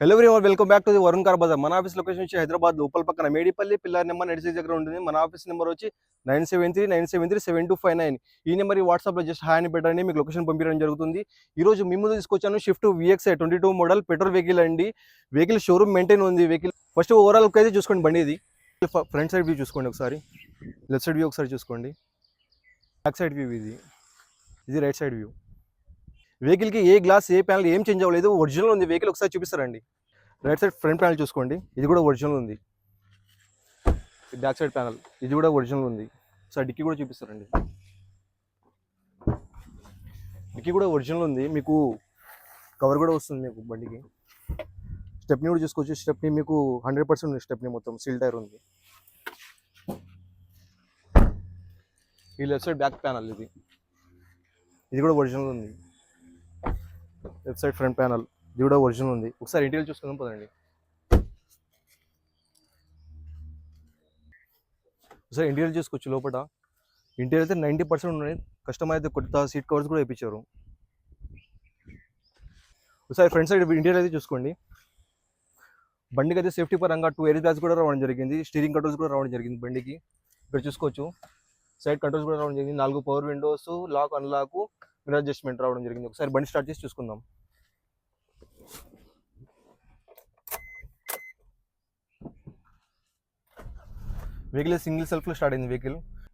Hello everyone, welcome back to the Varun car bazaar. మన office location వచ్చి హైదరాబాద్ లోపల పక్కన మేడిపల్లి పిల్లర్ నెంబర్ 96 దగ్గర ఉంటుంది. మన ఆఫీస్ నెంబర్ వచ్చి 9739737259. ఈ నెంబర్ వాట్సాప్లో జస్ట్ హాయ్ అని పెట్టండి, మీకు లొకేషన్ పంపించడం జరుగుతుంది. ఈ రోజు మీ ముందు తీసుకొచ్చాను shift VXI 22 model petrol vehicle అండి. వెహికల్ షోరూమ్ మెయింటైన్ ఉంది. వెహికల్ ఫస్ట్ ఓవరాల్ లుక్ అయితే చూసుకోండి. బండి ఇది ఫ్రంట్ సైడ్ వ్యూ చూసుకోండి, ఒకసారి లెఫ్ట్ సైడ్ వ్యూ ఒకసారి చూసుకోండి. బ్యాక్ సైడ్ వ్యూ ఇది రైట్ సైడ్ వ్యూ. వెహికల్కి ఏ గ్లాస్ ఏ ప్యానల్ ఏం చేంజ్ అవ్వలేదు, ఒరిజినల్ ఉంది. వెహికల్ ఒకసారి చూపిస్తారండి. రైట్ సైడ్ ఫ్రంట్ ప్యానల్ చూసుకోండి, ఇది కూడా ఒరిజినల్ ఉంది. బ్యాక్ సైడ్ ప్యానల్ ఇది కూడా ఒరిజినల్ ఉంది. సార్ డిక్కీ కూడా చూపిస్తారండి, డిక్కీ కూడా ఒరిజినల్ ఉంది. మీకు కవర్ కూడా వస్తుంది మీకు బండికి. స్టెప్ని కూడా చూసుకోవచ్చు. స్టెప్ని మీకు 100% ఉంది. స్టెప్ని మొత్తం సీల్ టైర్ ఉంది. ఈ లెఫ్ట్ సైడ్ బ్యాక్ ప్యానల్ ఇది కూడా ఒరిజినల్ ఉంది. లెఫ్ట్ సైడ్ ఫ్రంట్ ప్యానల్ ఇది కూడా ఒరిజినల్ ఉంది. ఒకసారి ఇంటీరియర్ చూసుకుందాం పదండి. ఒకసారి ఇంటీరియర్ చూసుకోవచ్చు. లోపల ఇంటీరియర్ అయితే 90% ఉన్నాయి. కస్టమర్ అయితే కొత్త సీట్ కవర్స్ కూడా వేయించారు. ఒకసారి ఫ్రంట్ సైడ్ ఇంటీరియర్ అయితే చూసుకోండి. బండికి అయితే సేఫ్టీ పరంగా 2 ఎయిర్ బ్యాగ్స్ కూడా రావడం జరిగింది. స్టీరింగ్ కంట్రోల్స్ కూడా రావడం జరిగింది బండికి. ఇక్కడ చూసుకోవచ్చు. సైడ్ కంట్రోల్స్ కూడా రావడం జరిగింది. 4 power windows, lock unlock, mirror adjustment రావడం జరిగింది. ఒకసారి బండి స్టార్ట్ చేసి చూసుకుందాం. వెహికల్ సింగిల్ సెల్ఫ్లో స్టార్ట్ అయింది.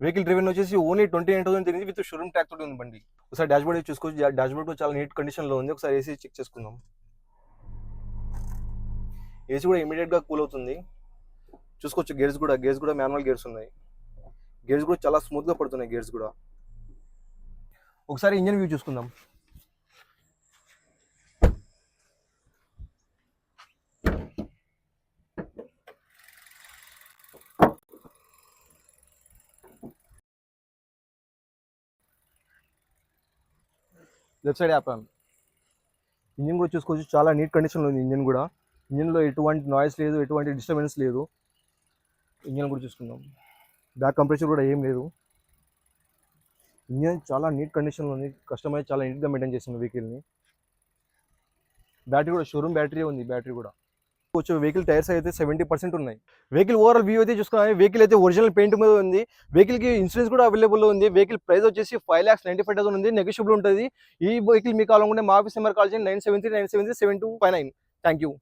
వెహికల్ డ్రివెన్ వచ్చేసి ఓన్లీ 29,000 తిరిగింది. విత్ షోరూమ్ ట్యాక్స్ తోటి ఉంది బండి. ఒకసారి డాష్ బోర్డ్ చూసుకోవచ్చు. డాష్ బోర్డ్ చాలా నీట్ కండిషన్లో ఉంది. ఒకసారి ఏసీ చెక్ చేసుకుందాం. ఏసీ కూడా ఇమీడియట్గా కూల్ అవుతుంది. చూసుకోవచ్చు. గేర్స్ కూడా మాన్యువల్ గేర్స్ ఉన్నాయి. గేర్స్ కూడా చాలా స్మూత్గా పడుతున్నాయి. గేర్స్ కూడా ఒకసారి ఇంజన్ వ్యూ చూసుకుందాం. లెఫ్ట్ సైడ్ యాప్ ఇంజిన్ కూడా చూసుకోవచ్చు. చాలా నీట్ కండిషన్లో ఉంది ఇంజిన్లో ఎటువంటి నాయిస్ లేదు, ఎటువంటి డిస్టర్బెన్స్ లేదు. ఇంజిన్ కూడా చూసుకుందాం. బ్యాక్ కంప్రెషర్ కూడా ఏం లేదు. ఇంజిన్ చాలా నీట్ కండిషన్లో ఉంది. కస్టమర్ చాలా నీట్గా మెయింటైన్ చేస్తుంది వెహికల్ని. బ్యాటరీ కూడా షోరూమ్ బ్యాటరీ ఉంది. బ్యాటరీ కూడా వెహికల్ టైర్స్ అయితే 70% ఉన్నాయి. వెహికల్ ఓవరాల్ వ్యూ అయితే చూసుకున్నాను. వెహికల్ అయితే ఒరిజినల్ పెయింట్ మీద ఉంది. వెహికల్కి ఇన్సూరెన్స్ కూడా అవైలబుల్ ఉంది. వెహికల్ ప్రైస్ వచ్చేసి 5,95,000 ఉంది. నెగోషియబుల్ ఉంటుంది. ఈ వెహికల్ మీకు కావాలనుకుంటే మా ఆఫీస్ నెంబర్ కాల్ చేయండి 9739737259. Thank you.